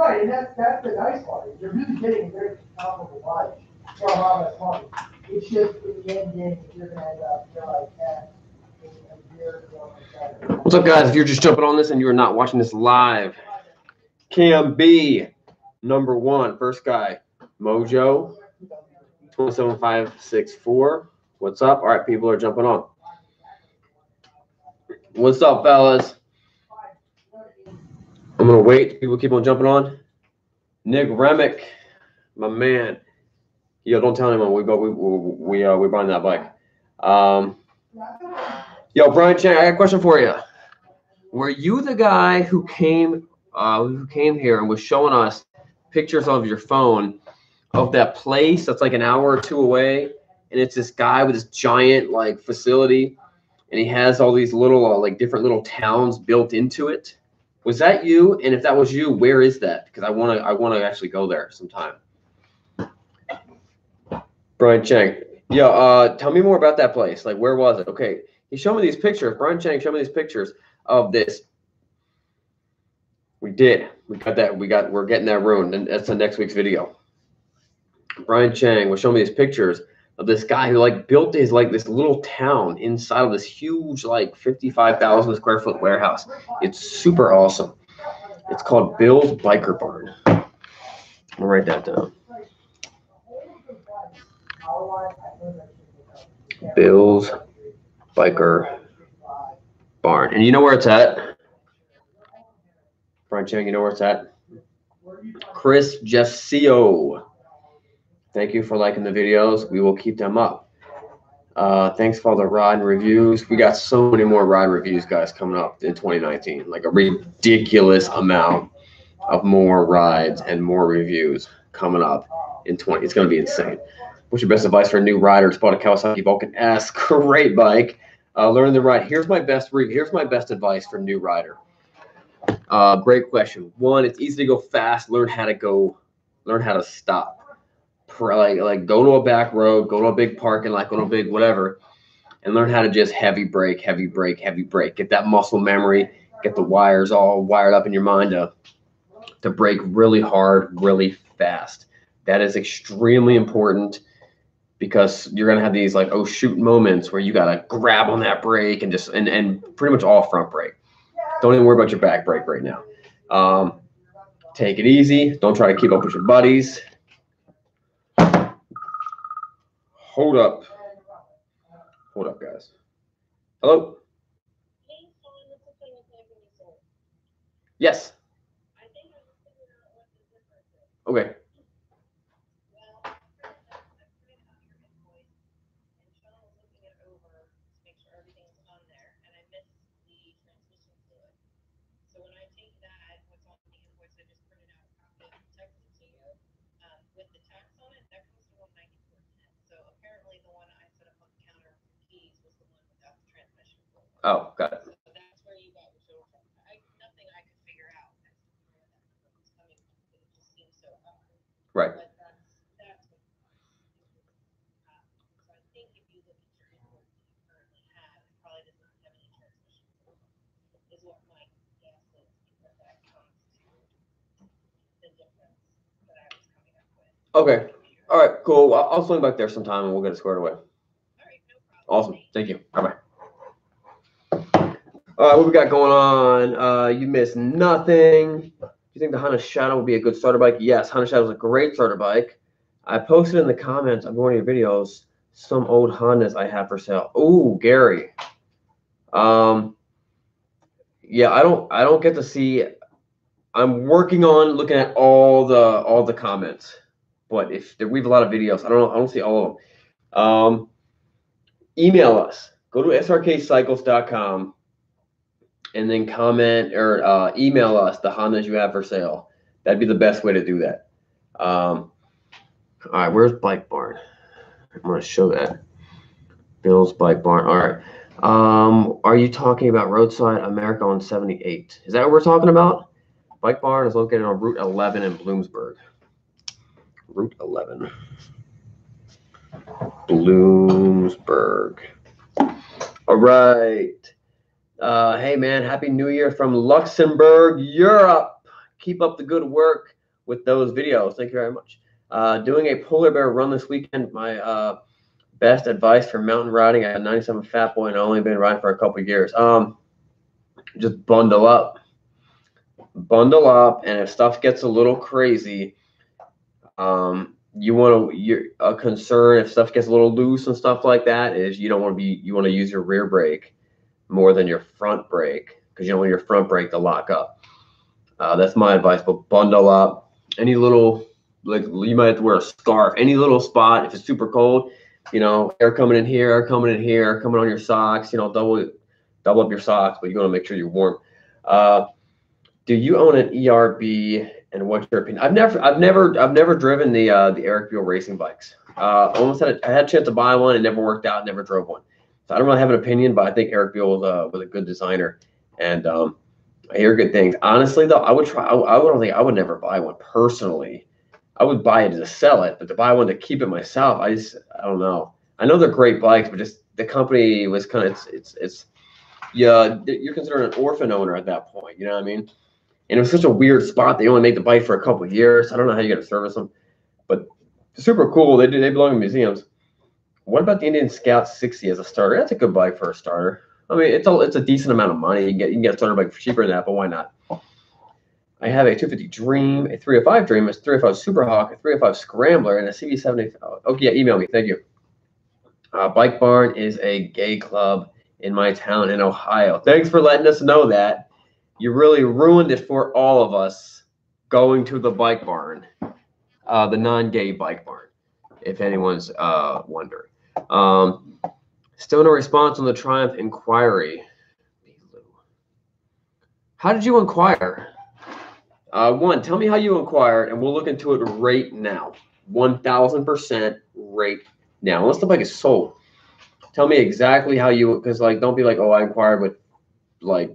Right, and that's the nice part. You're really getting a very comparable body for a lot less money. It's just in the end game, you're gonna end up like that in a year or better. What's up, guys? If you're just jumping on this and you're not watching this live, Cam B, #1, first guy, Mojo, 27564. What's up? All right, people are jumping on. What's up, fellas? I'm gonna wait. People keep on jumping on. Nick Remick, my man. Yo, don't tell anyone we buying that bike. Yo, Brian Chang, I got a question for you. Were you the guy who came here and was showing us pictures of your phone of that place that's like an hour or two away, and it's this guy with this giant like facility, and he has all these little like different little towns built into it? Was that you? And if that was you, where is that? Because I wanna actually go there sometime. Brian Chang. Yo, tell me more about that place. Like, where was it? Okay, he showed me these pictures. Brian Chang showed me these pictures of this. We got that. We're getting that ruined, and that's the next week's video. Brian Chang was showing me these pictures of this guy who like built his like this little town inside of this huge like 55,000 square foot warehouse. It's super awesome. It's called Bill's Biker Barn. I'll write that down. Bill's Biker Barn. And you know where it's at? Brian Chang, you know where it's at? Chris Jessio. Thank you for liking the videos. We will keep them up. Thanks for all the ride reviews. We got so many more ride reviews, guys, coming up in 2019. Like a ridiculous amount of more rides and more reviews coming up in 20. It's going to be insane. What's your best advice for a new rider? Bought a Kawasaki Vulcan S. Great bike. Learn the ride. Here's my best advice for new rider. Great question. One, it's easy to go fast. Learn how to stop. Like go to a back road, go to a big parking lot, go to a big whatever, and learn how to just heavy brake, heavy brake, heavy brake. Get that muscle memory. Get the wires all wired up in your mind to brake really hard, really fast. That is extremely important, because you're gonna have these like oh shoot moments where you gotta grab on that brake and pretty much all front brake. Don't even worry about your back brake right now. Take it easy. Don't try to keep up with your buddies. Hold up, guys. Hello? Yes. Okay. Oh, got it. That's where you got your show from. Nothing I could figure out as to where that number was coming from. It just seems so high. Right. But that's what. So I think if you look at your invoice that you currently have, it probably does not have any transmission fluid. Is what my guess is, because that comes to the difference that I was coming up with. Okay. All right. Cool. I'll swing back there sometime and we'll get it squared away. All right. No problem. Awesome. Thank you. Bye bye. All right, what we got going on? You missed nothing. Do you think the Honda Shadow would be a good starter bike? Yes, Honda Shadow is a great starter bike. I posted in the comments of one of your videos some old Hondas I have for sale. Ooh, Gary. Yeah, I don't get to see. I'm working on looking at all the comments, but we have a lot of videos. I don't see all of them. Email us. Go to srkcycles.com. and then comment or email us the Hondas you have for sale. That'd be the best way to do that. All right, where's Bike Barn? I'm going to show that. Bill's Bike Barn. All right. Are you talking about Roadside America on 78? Is that what we're talking about? Bike Barn is located on Route 11 in Bloomsburg. Route 11. Bloomsburg. All right. Hey, man, Happy New Year from Luxembourg, Europe. keep up the good work with those videos. Thank you very much. Doing a polar bear run this weekend. My best advice for mountain riding. I have 97 Fat Boy and I've only been riding for a couple of years. Just bundle up. Bundle up, and if stuff gets a little crazy, you're a concern if stuff gets a little loose and stuff like that is you want to use your rear brake more than your front brake because you don't want your front brake to lock up. That's my advice. But bundle up. Any little, like, you might have to wear a scarf. Any little spot if it's super cold, air coming in here, air coming in here, air coming on your socks. Double up your socks, but you want to make sure you're warm. Do you own an ERB, and what's your opinion? I've never driven the Eric Buell racing bikes. I had a chance to buy one. It never worked out. Never drove one. So I don't really have an opinion, but I think Eric Buell was a good designer, and I hear good things. Honestly, though, I would never buy one personally. I would buy it to sell it, but to buy one to keep it myself, I don't know. I know they're great bikes, but just the company was kind of you're considered an orphan owner at that point. You know what I mean? And it was such a weird spot. They only made the bike for a couple of years. I don't know how you got to service them, but super cool. They belong in museums. What about the Indian Scout 60 as a starter? That's a good bike for a starter. I mean, it's a decent amount of money. You can get a starter bike for cheaper than that, but why not? I have a 250 Dream, a 305 Dream, a 305 Superhawk, a 305 Scrambler, and a CB70. Okay, yeah, email me. Thank you. Bike Barn is a gay club in my town in Ohio. Thanks for letting us know that. You really ruined it for all of us going to the Bike Barn, the non-gay Bike Barn, if anyone's wondering. Still no response on the Triumph inquiry. How did you inquire? One, tell me how you inquired, and we'll look into it right now. 1,000% right now, unless the bike is sold. Tell me exactly how you, because don't be like, oh, I inquired with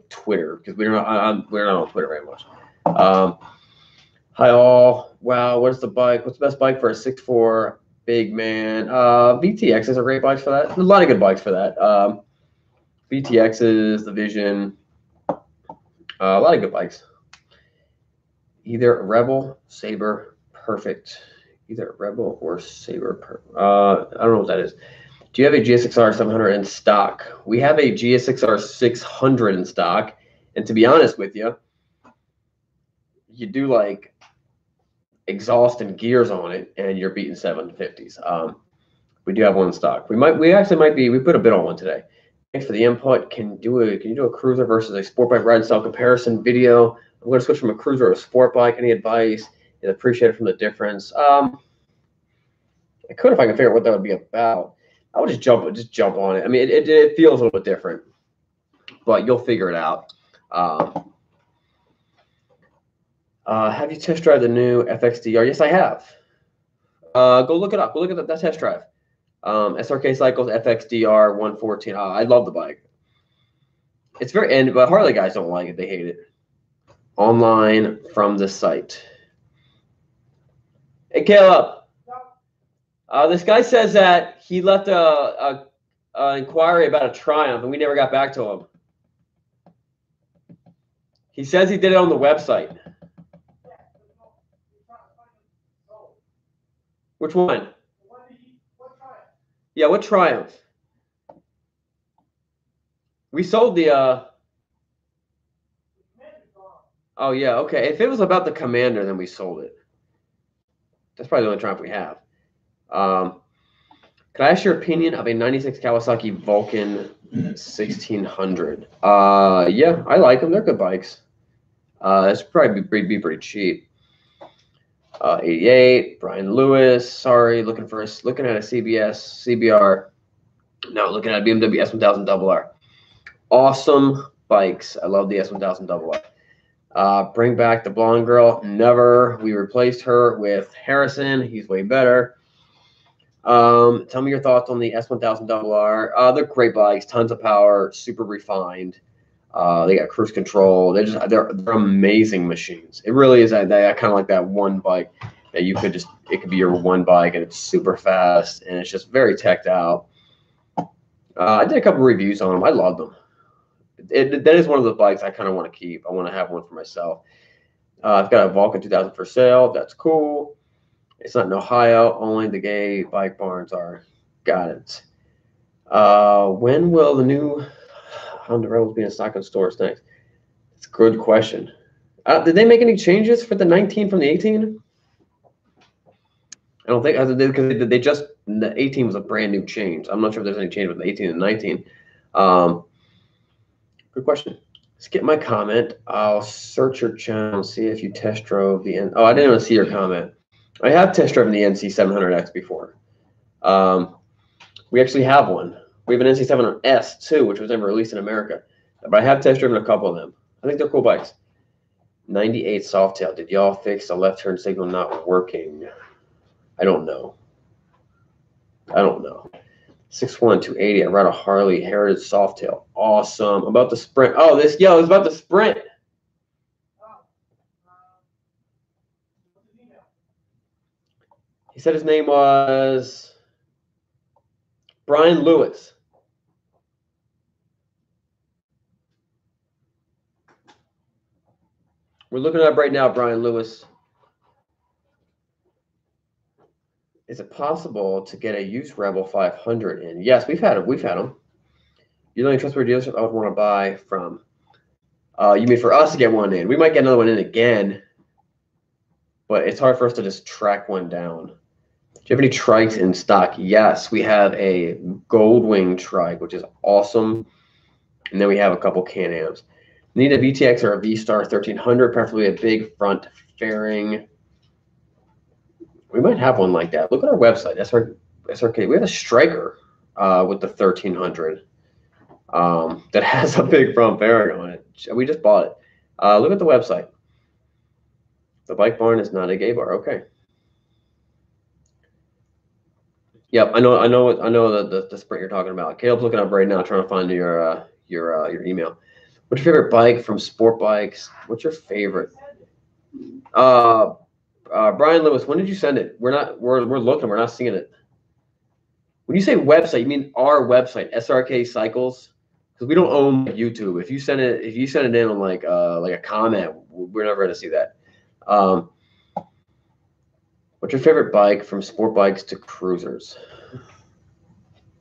Twitter, because we're not on Twitter very much. Hi all. Wow, what's the best bike for a 6'4" big man? VTX are great bikes for that. There's a lot of good bikes for that. VTXs, the Vision, a lot of good bikes. Either Rebel, Saber, Perfect. Either Rebel or Saber, Perfect. I don't know what that is. Do you have a GSXR 700 in stock? We have a GSXR 600 in stock, and to be honest with you, you do exhaust and gears on it, and you're beating 750s. We do have one in stock. We put a bid on one today. Thanks for the input. Can you do a cruiser versus a sport bike ride style comparison video? I'm going to switch from a cruiser to a sport bike. Any advice? Is appreciated from the difference. I could if I can figure out what that would be about. I would just jump on it. I mean, it feels a little bit different, but you'll figure it out. Have you test drive the new FXDR? Yes, I have. Go look it up. Go look at that test drive. Srkcycles FXDR 114. I love the bike. It's but Harley guys don't like it. They hate it. Online from the site. Hey, Caleb. This guy says that he left a inquiry about a Triumph, and we never got back to him. He says he did it on the website. Which one? Yeah, what Triumph? We sold the Oh yeah, okay. If it was about the Commander, then we sold it. That's probably the only Triumph we have. Can I ask your opinion of a 96 Kawasaki Vulcan 1600? Yeah, I like them. They're good bikes. It's probably be pretty cheap. 88, Brian Lewis. Sorry, looking at a CBR. No, looking at a BMW S1000 RR. Awesome bikes. I love the S1000 RR. Bring back the blonde girl. Never. We replaced her with Harrison. He's way better. Tell me your thoughts on the S1000 RR. They're great bikes, tons of power, super refined. They got cruise control. They're amazing machines. It really is. I kind of like that one bike that you could it could be your one bike, and it's super fast and it's just very teched out. I did a couple reviews on them. I love them. That is one of the bikes I kind of want to keep. I want to have one for myself. I've got a Vulcan 2000 for sale. That's cool. It's not in Ohio. Only the gay bike barns are. Got it. When will the new Honda Rebels be in stock in stores next? It's a good question. Did they make any changes for the 19 from the 18? I don't think because they just the 18 was a brand new change. I'm not sure if there's any change with the 18 and 19. Good question. Skip my comment. I'll search your channel and see if you test drove the N. Oh, I didn't even see your comment. I have test driven the NC 700X before. We actually have one. We have an NC 700S too, which was never released in America. But I have test driven a couple of them. I think they're cool bikes. 98 Softail. Did y'all fix the left turn signal not working? I don't know. 61280. I ride a Harley Heritage Softail. Awesome. About the Sprint. Oh, it's about the Sprint. He said his name was Brian Lewis. We're looking up right now, Brian Lewis. Is it possible to get a used Rebel 500 in? Yes, we've had them. You're the only trustworthy dealership I would want to buy from. You mean for us to get one in? We might get another one in again, but it's hard for us to just track one down. Do you have any trikes in stock? Yes, we have a Goldwing trike, which is awesome, and then we have a couple Can-Ams. Need a VTX or a V-Star 1300, preferably a big front fairing. We might have one like that. Look at our website, SRK. We have a Striker with the 1300 that has a big front fairing on it. We just bought it. Look at the website. The bike barn is not a gay bar. Okay. Yep, I know the Sprint you're talking about. Caleb's looking up right now, trying to find your email. What's your favorite bike from Sport Bikes? What's your favorite? Brian Lewis, when did you send it? We're looking, we're not seeing it. When you say website, you mean our website, Srkcycles? Because we don't own YouTube. If you send it in on like a comment, we're never gonna see that. What's your favorite bike from Sport Bikes to Cruisers?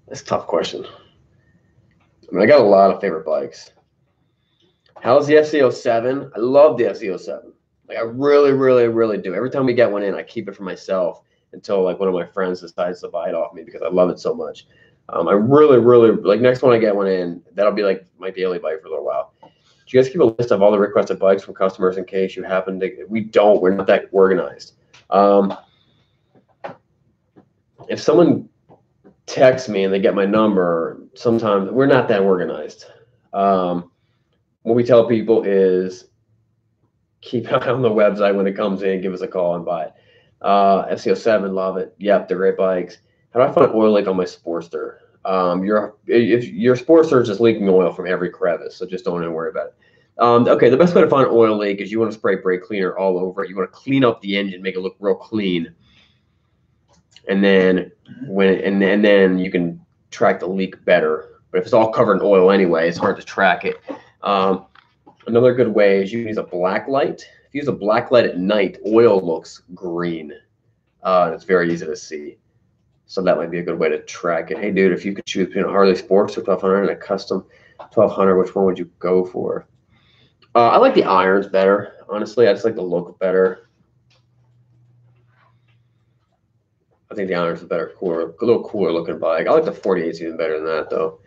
That's a tough question. I mean, I got a lot of favorite bikes. How's the FC07? I love the FC07. Like I really, really, really do. Every time we get one in, I keep it for myself until like one of my friends decides to buy it off me because I love it so much. I really, really like next one I get one in, that'll be like my daily bike for a little while. Do you guys keep a list of all the requested bikes from customers in case you happen to? We don't. We're not that organized. If someone texts me and they get my number, sometimes we're not that organized. What we tell people is keep an eye on the website when it comes in, give us a call and buy it. FC07, love it. Yep, they're great bikes. How do I find oil leak on my Sportster? If your Sportster is just leaking oil from every crevice, so just don't even worry about it. Okay, the best way to find an oil leak is you want to spray brake cleaner all over it. You want to clean up the engine, make it look real clean. And then then you can track the leak better. But if it's all covered in oil anyway, it's hard to track it. Another good way is you can use a black light. If you use a black light at night, oil looks green. It's very easy to see. So that might be a good way to track it. Hey, dude, if you could choose between a Harley Sports or 1200 and a custom 1200, which one would you go for? I like the irons better. Honestly, I just like the look better. I think the irons are better, a little cooler looking bike. I like the 48s even better than that, though.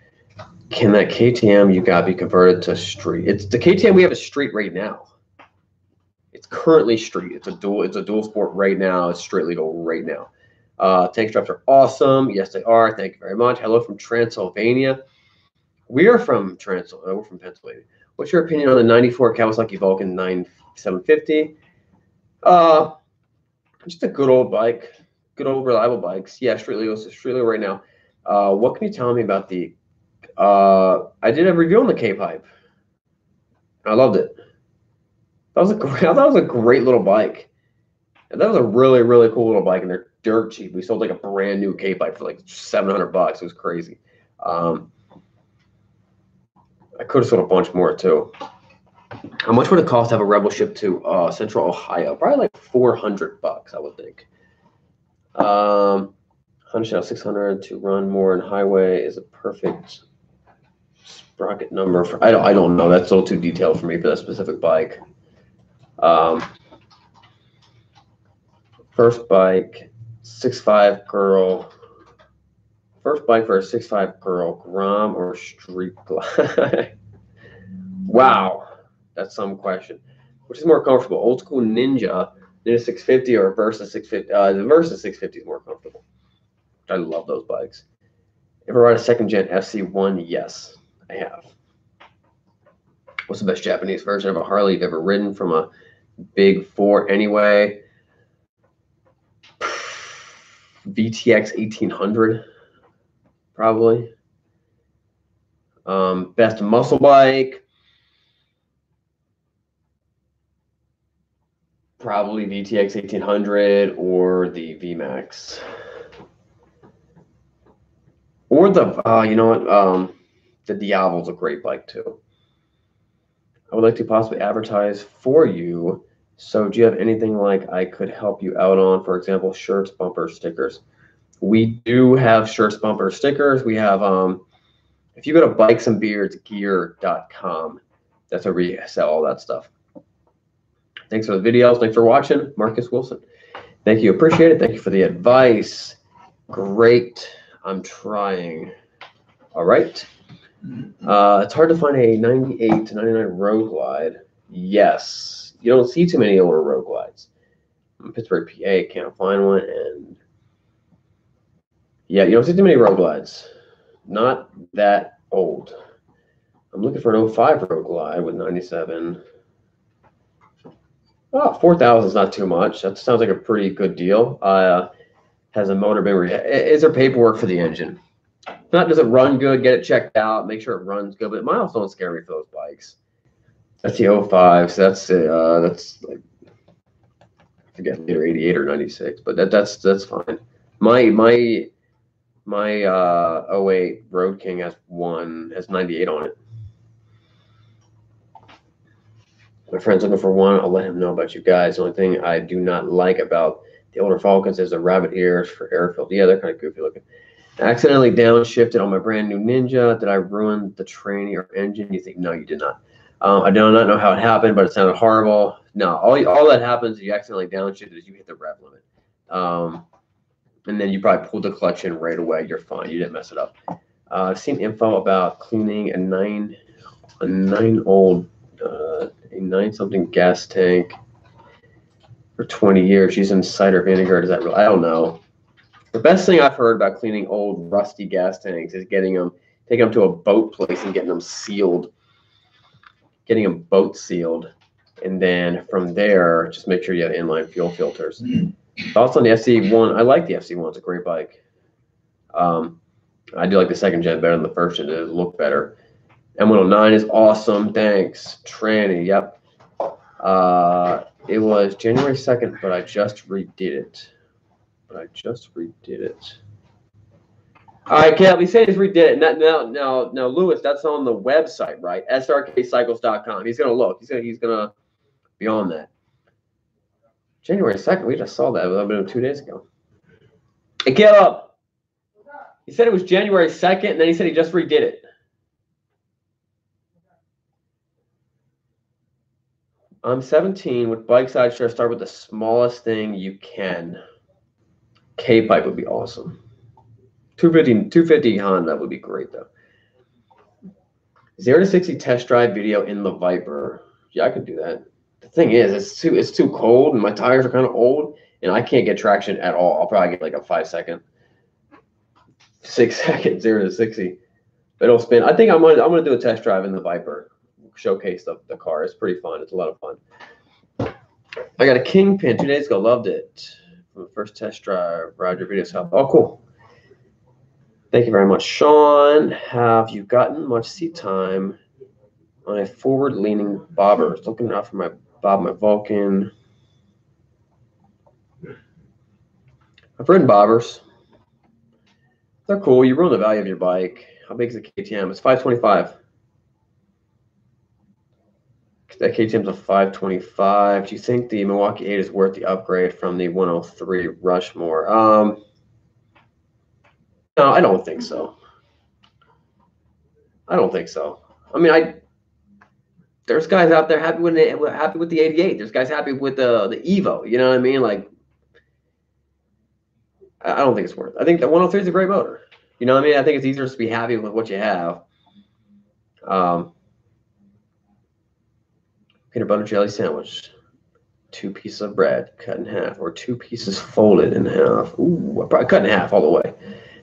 Can that KTM you got be converted to street? It's the KTM we have is street right now. It's currently street. It's a dual sport right now. It's street legal right now. Tank straps are awesome. Yes, they are. Thank you very much. Hello from Transylvania. We are from Transylvania. We're from Pennsylvania. What's your opinion on the 94 Kawasaki Vulcan 9750? Just a good old bike. Good old reliable bikes. Yeah, street legal right now. What can you tell me about the I did a review on the K-Pipe. I loved it. I thought that was a great little bike. And that was a really, really cool little bike, and they're dirt cheap. We sold like a brand new K-Pipe for like $700. It was crazy. I could have sold a bunch more too. How much would it cost to have a Rebel ship to Central Ohio? Probably like $400, I would think. Honda Shadow 600 to run more in highway is a perfect sprocket number for. I don't know. That's a little too detailed for me for that specific bike. First bike, 6'5" girl. First bike for a 6'5" girl, Grom or Street Glide? Wow, that's some question. Which is more comfortable, old school Ninja 650 or Versa 650? The Versa 650 is more comfortable. I love those bikes. Ever ride a second gen FC1? Yes, I have. What's the best Japanese version of a Harley you've ever ridden from a big four anyway? VTX 1800, probably. Best muscle bike? Probably VTX 1800 or the VMAX. Or the, you know what, the Diablo's a great bike too. I would like to possibly advertise for you. So do you have anything like I could help you out on? For example, shirts, bumper stickers. We do have shirts, bumper stickers. We have, if you go to bikesandbeardsgear.com, that's where we sell all that stuff. Thanks for the videos. Thanks for watching. Marcus Wilson. Thank you. Appreciate it. Thank you for the advice. Great. I'm trying. All right. It's hard to find a 98 to 99 Road Glide. Yes. You don't see too many older Road Glides. In Pittsburgh, PA, can't find one. And yeah, you don't see too many Road Glides. Not that old. I'm looking for an 05 Road Glide with 97. Oh, 4,000 is not too much. That sounds like a pretty good deal. Has a motor been? Is there paperwork for the engine? If not, does it run good? Get it checked out. Make sure it runs good. But miles don't scare me for those bikes. That's the 05. So that's like, I forget, either 88 or 96. But that's fine. My 08 Road King has 98 on it. My friend's looking for one. I'll let him know about you guys. The only thing I do not like about the older Falcons is the rabbit ears for airfield. Yeah, they're kind of goofy looking. I accidentally downshifted on my brand new Ninja. Did I ruin the tranny or engine? You think? No, you did not. I do not know how it happened, but it sounded horrible. No, all that happens is you accidentally downshifted is you hit the rev limit. And then you probably pulled the clutch in right away. You're fine. You didn't mess it up. I've seen info about cleaning a 9-something gas tank for 20 years using cider vinegar. Does that really? I don't know. The best thing I've heard about cleaning old rusty gas tanks is taking them to a boat place and getting them sealed, boat sealed, and then from there, just make sure you have inline fuel filters. Thoughts on the FC1? I like the FC1. It's a great bike. I do like the second gen better than the first gen. It does look better. M109 is awesome. Thanks. Tranny. Yep. It was January 2nd, but I just redid it. All right, Cal, we say just redid it. Now, Lewis, that's on the website, right? Srkcycles.com. He's gonna look. He's gonna be on that. January 2nd. We just saw that. It was 2 days ago. Hey, Caleb. He said it was January 2nd, and then he said he just redid it. I'm 17 with bike side share. Start with the smallest thing you can. K-pipe would be awesome. 250 Honda would be great though. 0 to 60 test drive video in the Viper. Yeah, I could do that. The thing is, it's too cold and my tires are kind of old and I can't get traction at all. I'll probably get like a 6 second 0 to 60. But it'll spin. I think I'm gonna do a test drive in the Viper. Showcase the car. It's pretty fun. It's a lot of fun. I got a Kingpin 2 days ago. Loved it. From the first test drive. Roger video stuff. Oh, cool. Thank you very much, Sean. Have you gotten much seat time on a forward-leaning bobber? Looking out for my Vulcan. I've ridden bobbers. They're cool. You ruin the value of your bike. How big is the KTM? It's 525. That KTM's a 525. Do you think the Milwaukee 8 is worth the upgrade from the 103 Rushmore? No, I don't think so. I don't think so. I mean, there's guys out there happy with the 88. There's guys happy with the Evo. You know what I mean? Like, I don't think it's worth it. I think the 103 is a great motor. You know what I mean? I think it's easier to be happy with what you have. Peanut butter jelly sandwich. 2 pieces of bread cut in half, or 2 pieces folded in half. Ooh, I probably cut in half all the way.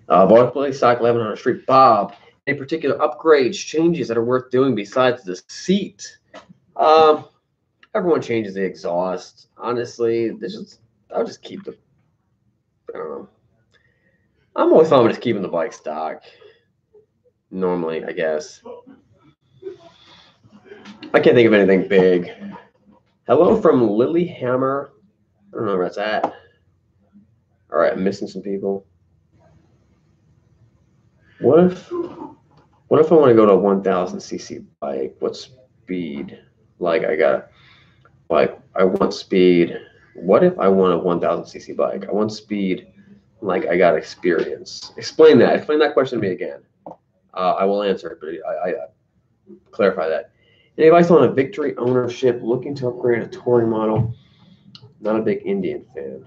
Bought stock 1100 Street. Bob, any particular upgrades, changes that are worth doing besides the seat? Everyone changes the exhaust. Honestly, I'll just keep the. I don't know. I'm always fine with just keeping the bike stock. Normally, I guess. I can't think of anything big. Hello from Lilyhammer. I don't know where that's at. All right, I'm missing some people. What if I want to go to a 1000cc bike? What speed? Like I want speed. What if I want a 1000cc bike? I want speed like I got experience. Explain that. Explain that question to me again. I will answer it, but I clarify that. Any advice on a Victory ownership looking to upgrade a touring model? Not a big Indian fan.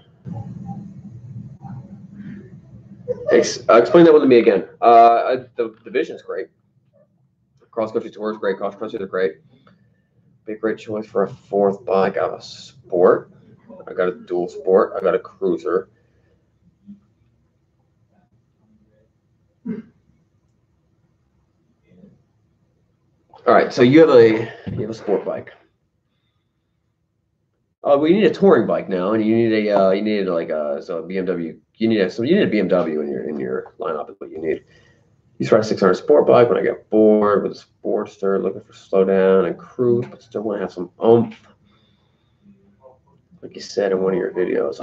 Explain that one to me again. The Vision's great. Cross country tour is great. Cross country are great. Be a great choice for a 4th bike. I have a sport. I got a dual sport. I got a cruiser. All right, so you have a sport bike. We need a touring bike now, and you need a BMW. You need a BMW in your lineup is what you need. You ride a 600 sport bike when I get bored with a Sportster, looking for slow down and cruise, but still want to have some oomph, like you said in one of your videos.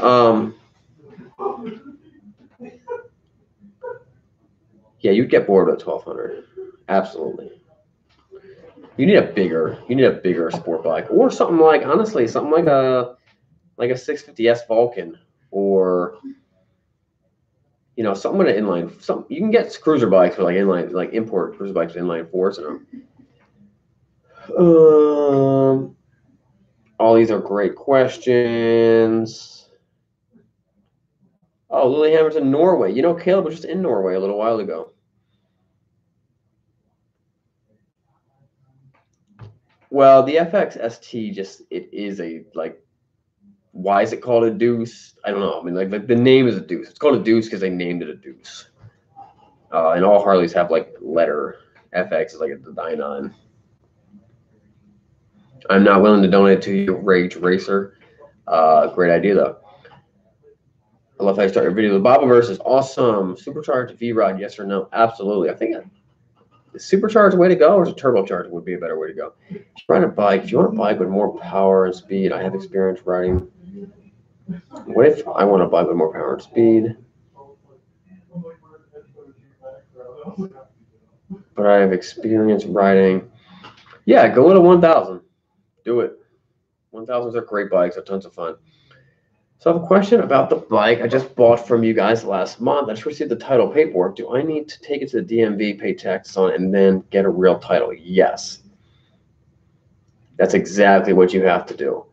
Yeah, you'd get bored with a 1200. Absolutely. You need a bigger sport bike, or something like, honestly, something like a 650S Vulcan, or something with an inline. You can get cruiser bikes with like import cruiser bikes with inline 4s in them. All these are great questions. Oh, Lilyhammer's in Norway. Caleb was just in Norway a little while ago. Well, the FX ST it is why is it called a deuce? I don't know. I mean, like the name is a deuce. It's called a deuce because they named it a deuce. And all Harleys have letter. FX is like a Dynon. I'm not willing to donate to you, Rage Racer. Great idea though. I love how you start your video. The Bobaverse is awesome. Supercharged V-Rod, yes or no? Absolutely. I think the supercharged way to go, or is a turbocharged would be a better way to go. If you want a bike with more power and speed, I have experience riding. What if I want a bike with more power and speed, but I have experience riding? Yeah, go with a 1000. Do it. 1000s are great bikes. They're tons of fun. So I have a question about the bike I just bought from you guys last month. I just received the title paperwork. Do I need to take it to the DMV, pay taxes on it, and then get a real title? Yes. That's exactly what you have to do.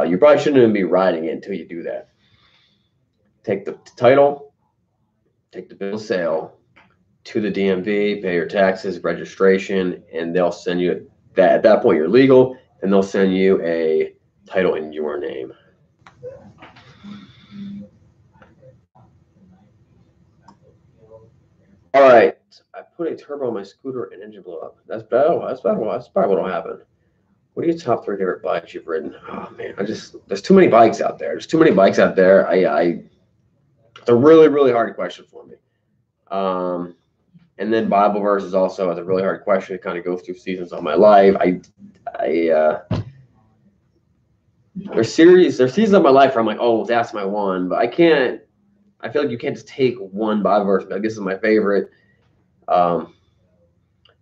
You probably shouldn't even be riding it until you do that. Take the title, take the bill of sale to the DMV, pay your taxes, registration, and they'll send you that. At that point, you're legal, and they'll send you a title in your name. All right, I put a turbo on my scooter and engine blew up. That's bad. That's probably what'll happen. What are your top 3 favorite bikes you've ridden? Oh man, there's too many bikes out there. There's too many bikes out there. It's a really, really hard question for me. And then Bibleverse is also a really hard question. It kind of goes through seasons of my life. There's seasons of my life where I'm like, oh, that's my one, but I feel like you can't just take one Bibleverse. Like, this is my favorite. I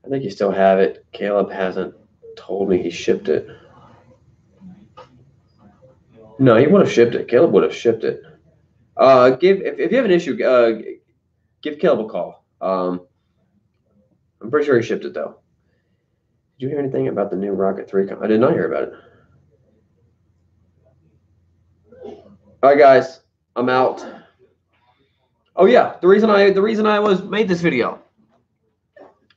think you still have it. Caleb hasn't told me he shipped it. No, he would have shipped it. Caleb would have shipped it. If you have an issue, give Caleb a call. I'm pretty sure he shipped it though. Did you hear anything about the new Rocket 3? I did not hear about it. All right, guys, I'm out. Oh yeah, the reason I made this video.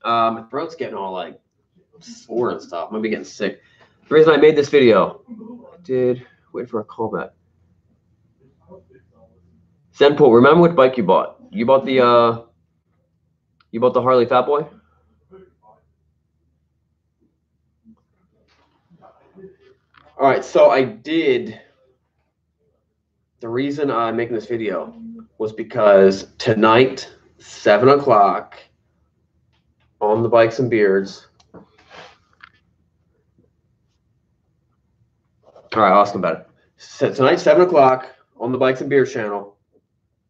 My throat's getting all like sore and stuff. I'm gonna be getting sick. The reason I made this video, wait for a callback. Zenpool, remember what bike you bought? You bought the Harley Fat Boy? All right, so the reason I'm making this video was because tonight, 7 o'clock, on the Bikes and Beards. All right, I'll ask him about it. So tonight, 7 o'clock, on the Bikes and Beards channel,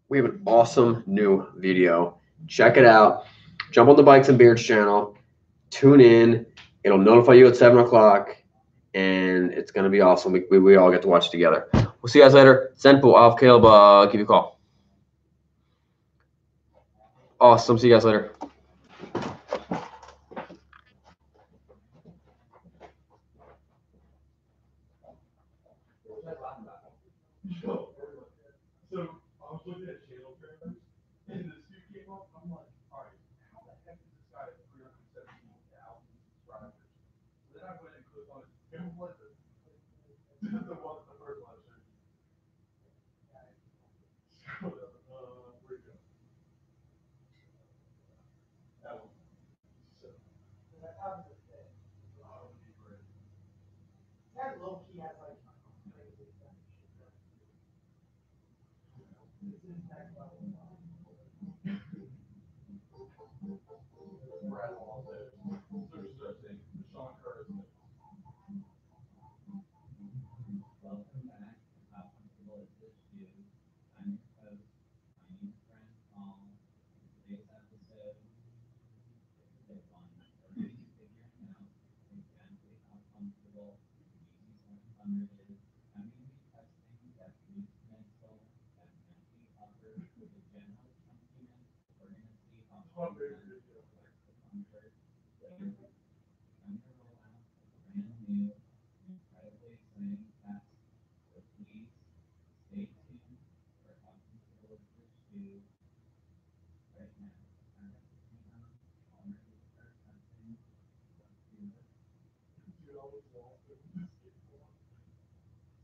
we have an awesome new video. Check it out. Jump on the Bikes and Beards channel. Tune in. It'll notify you at 7 o'clock, and it's going to be awesome. We all get to watch together. We'll see you guys later. Zenpool, I'll have Caleb give you a call. Awesome. See you guys later. So I was looking at channel trailers, and this dude came up. I'm like, all right, how the heck is this guy at 317,000 subscribers? So then I went and clicked on it. And what the first one I showed you. Where'd it go? That one. So, That would be great. low key has like crazy stuff. This is next level. Brad Hall said, there's such thing, Sean Curtis. Welcome back. How comfortable is this shoe? I'm your host. My name is Brent Hall. Today's episode is a big one. We're going to be figuring out exactly how comfortable the Yeezy 700 is. I'm going to be testing that loose midsole, that matchy upper, the general chunkiness. We're going to see how comfortable the comfort later. I'm going to roll out a brand new, incredibly exciting test. So please stay tuned for how comfortable is this shoe right now. I have the thing on, already start testing. Let's do this.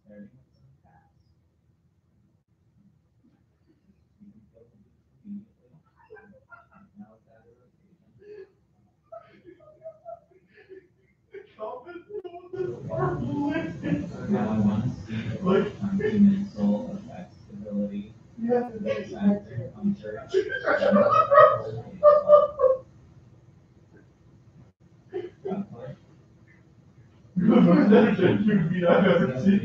Starting with some taps. You can feel the boost immediately. Now it's at a rotation. Now I want to see if the chunky midsole affects stability. The factor comfort. The most entertaining beat I've ever seen.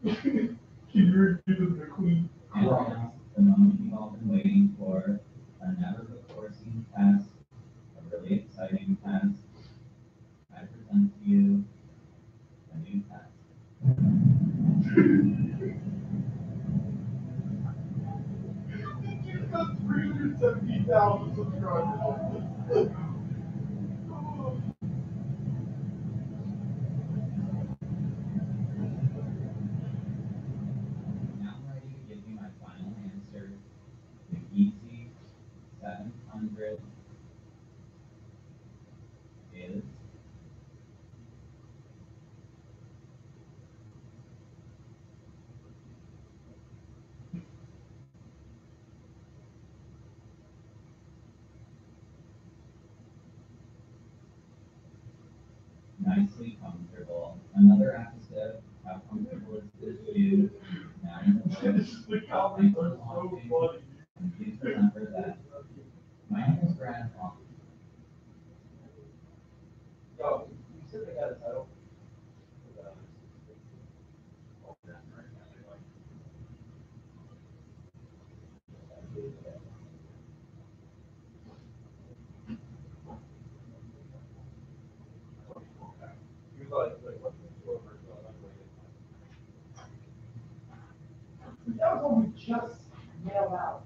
Can you review the queen? And now, the moment you've all been waiting for, a never-before-seen test, a really exciting test. I present to you a new test. You've got 370,000 subscribers. Now I'm ready to give you my final answer. The Yeezy 700 is nicely comfortable. Another episode. How comfortable is this shoe? Now in the This is the comments are so funny. And please remember that my name is Brad Hall. Yo, you said they got a title? He was like, what's the store version? That was what we just mailed out.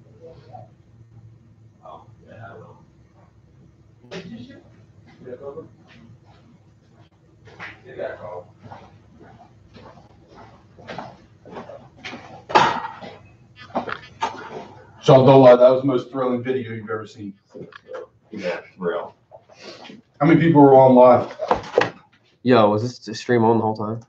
Oh, yeah, I will. Did you ship? Yeah, brother. Get that call. Sean, don't lie, that was the most thrilling video you've ever seen. Yeah, real. How many people were on live? Yo, was this stream on the whole time?